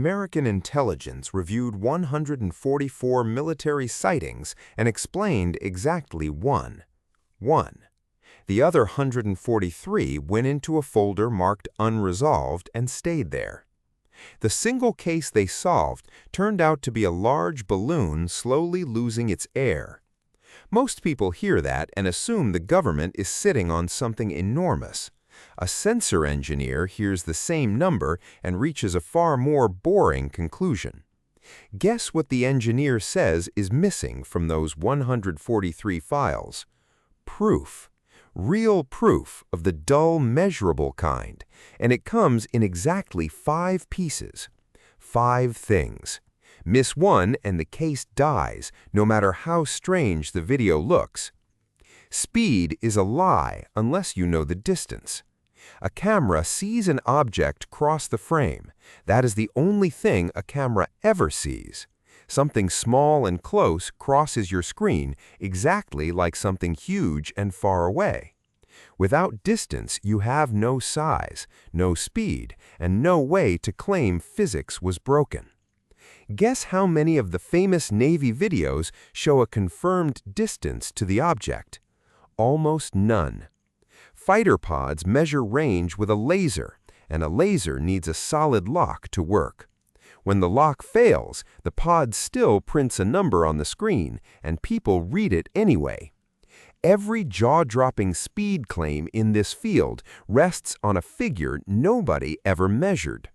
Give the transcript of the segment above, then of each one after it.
American intelligence reviewed 144 military sightings and explained exactly one. The other 143 went into a folder marked unresolved and stayed there. The single case they solved turned out to be a large balloon slowly losing its air. Most people hear that and assume the government is sitting on something enormous. A sensor engineer hears the same number and reaches a far more boring conclusion. Guess what the engineer says is missing from those 143 files? Proof. Real proof of the dull, measurable kind, and it comes in exactly 5 pieces. 5 things. Miss one and the case dies, no matter how strange the video looks. Speed is a lie unless you know the distance. A camera sees an object cross the frame. That is the only thing a camera ever sees. Something small and close crosses your screen exactly like something huge and far away. Without distance, you have no size, no speed, and no way to claim physics was broken. Guess how many of the famous Navy videos show a confirmed distance to the object? Almost none. Fighter pods measure range with a laser, and a laser needs a solid lock to work. When the lock fails, the pod still prints a number on the screen, and people read it anyway. Every jaw-dropping speed claim in this field rests on a figure nobody ever measured.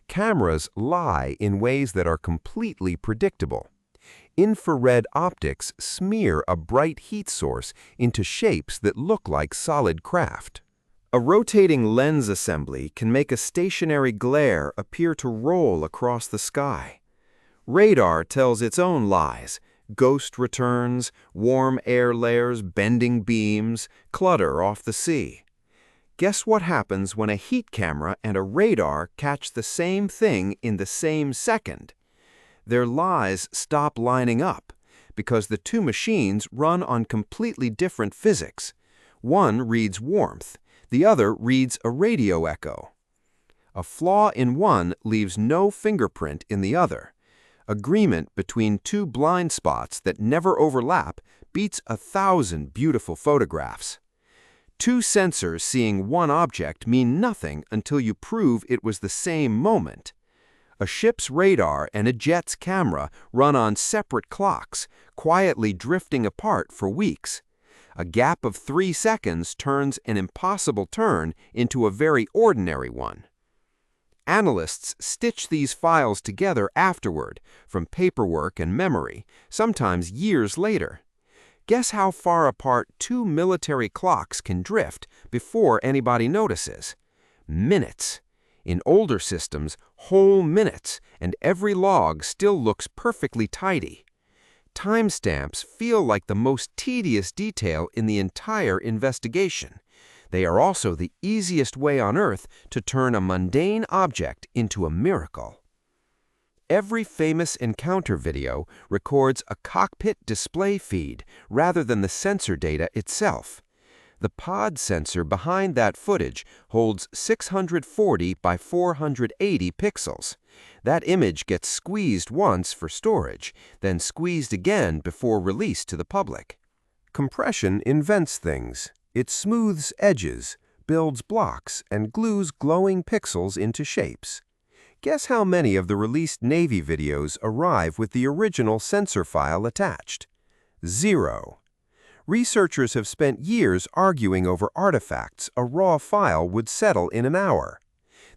Cameras lie in ways that are completely predictable. Infrared optics smear a bright heat source into shapes that look like solid craft. A rotating lens assembly can make a stationary glare appear to roll across the sky. Radar tells its own lies: ghost returns, warm air layers, bending beams, clutter off the sea. Guess what happens when a heat camera and a radar catch the same thing in the same second? Their lies stop lining up because the two machines run on completely different physics. One reads warmth, the other reads a radio echo. A flaw in one leaves no fingerprint in the other. Agreement between two blind spots that never overlap beats 1,000 beautiful photographs. Two sensors seeing one object mean nothing until you prove it was the same moment. A ship's radar and a jet's camera run on separate clocks, quietly drifting apart for weeks. A gap of 3 seconds turns an impossible turn into a very ordinary one. Analysts stitch these files together afterward, from paperwork and memory, sometimes years later. Guess how far apart 2 military clocks can drift before anybody notices? Minutes. In older systems, whole minutes, and every log still looks perfectly tidy. Timestamps feel like the most tedious detail in the entire investigation. They are also the easiest way on Earth to turn a mundane object into a miracle. Every famous encounter video records a cockpit display feed rather than the sensor data itself. The pod sensor behind that footage holds 640 by 480 pixels. That image gets squeezed once for storage, then squeezed again before release to the public. Compression invents things. It smooths edges, builds blocks, and glues glowing pixels into shapes. Guess how many of the released Navy videos arrive with the original sensor file attached? 0. Researchers have spent years arguing over artifacts a raw file would settle in an hour.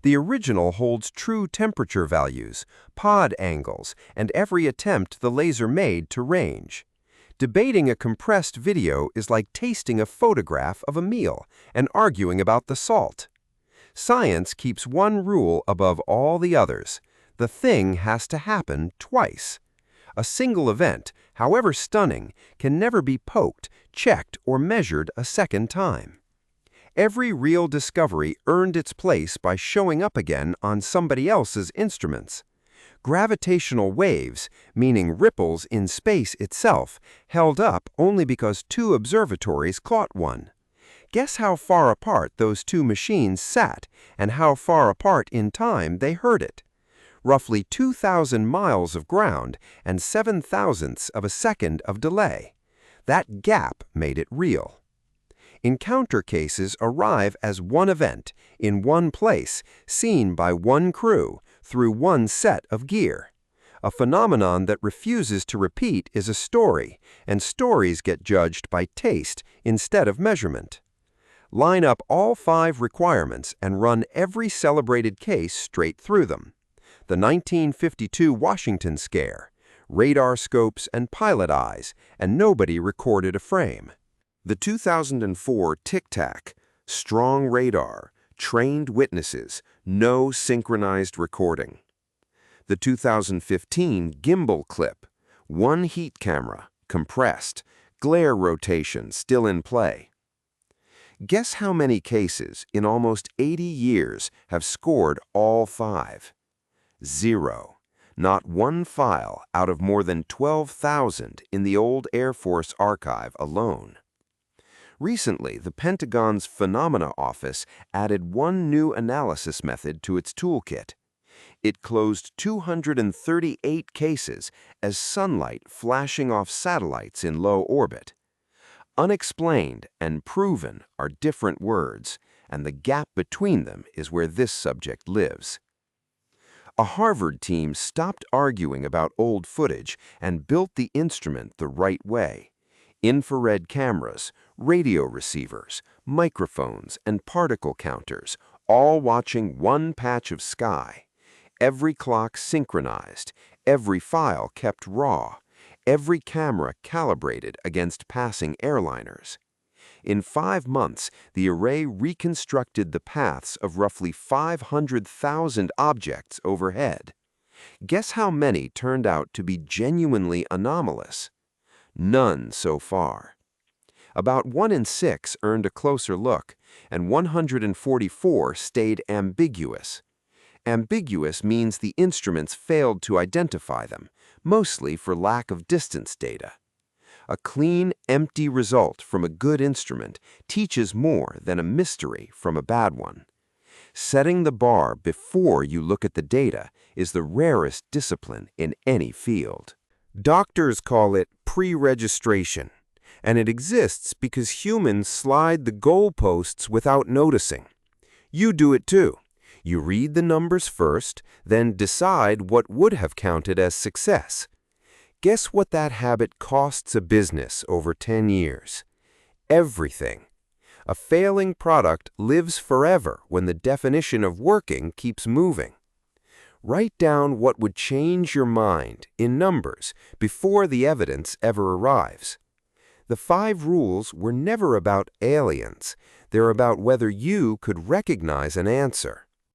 The original holds true temperature values, pod angles, and every attempt the laser made to range. Debating a compressed video is like tasting a photograph of a meal and arguing about the salt. Science keeps one rule above all the others: the thing has to happen twice. A single event, however stunning, can never be poked, checked, or measured a second time. Every real discovery earned its place by showing up again on somebody else's instruments. Gravitational waves, meaning ripples in space itself, held up only because 2 observatories caught one. Guess how far apart those 2 machines sat and how far apart in time they heard it. roughly 2,000 miles of ground and 7/1000ths of a second of delay. That gap made it real. Encounter cases arrive as one event, in one place, seen by one crew, through one set of gear. A phenomenon that refuses to repeat is a story, and stories get judged by taste instead of measurement. Line up all 5 requirements and run every celebrated case straight through them. The 1952 Washington scare, radar scopes and pilot eyes, and nobody recorded a frame. The 2004 tic-tac, strong radar, trained witnesses, no synchronized recording. The 2015 gimbal clip, one heat camera, compressed, glare rotation still in play. Guess how many cases in almost 80 years have scored all 5? 0. Not one file out of more than 12,000 in the old Air Force archive alone. Recently, the Pentagon's Phenomena Office added one new analysis method to its toolkit. It closed 238 cases as sunlight flashing off satellites in low orbit. Unexplained and proven are different words, and the gap between them is where this subject lives. A Harvard team stopped arguing about old footage and built the instrument the right way. Infrared cameras, radio receivers, microphones, and particle counters, all watching one patch of sky. Every clock synchronized, every file kept raw, every camera calibrated against passing airliners. In 5 months, the array reconstructed the paths of roughly 500,000 objects overhead. Guess how many turned out to be genuinely anomalous? None so far. About 1 in 6 earned a closer look, and 144 stayed ambiguous. Ambiguous means the instruments failed to identify them, mostly for lack of distance data. A clean, empty result from a good instrument teaches more than a mystery from a bad one. Setting the bar before you look at the data is the rarest discipline in any field. Doctors call it pre-registration, and it exists because humans slide the goalposts without noticing. You do it too. You read the numbers first, then decide what would have counted as success. Guess what that habit costs a business over 10 years? Everything. A failing product lives forever when the definition of working keeps moving. Write down what would change your mind in numbers before the evidence ever arrives. The 5 rules were never about aliens. They're about whether you could recognize an answer.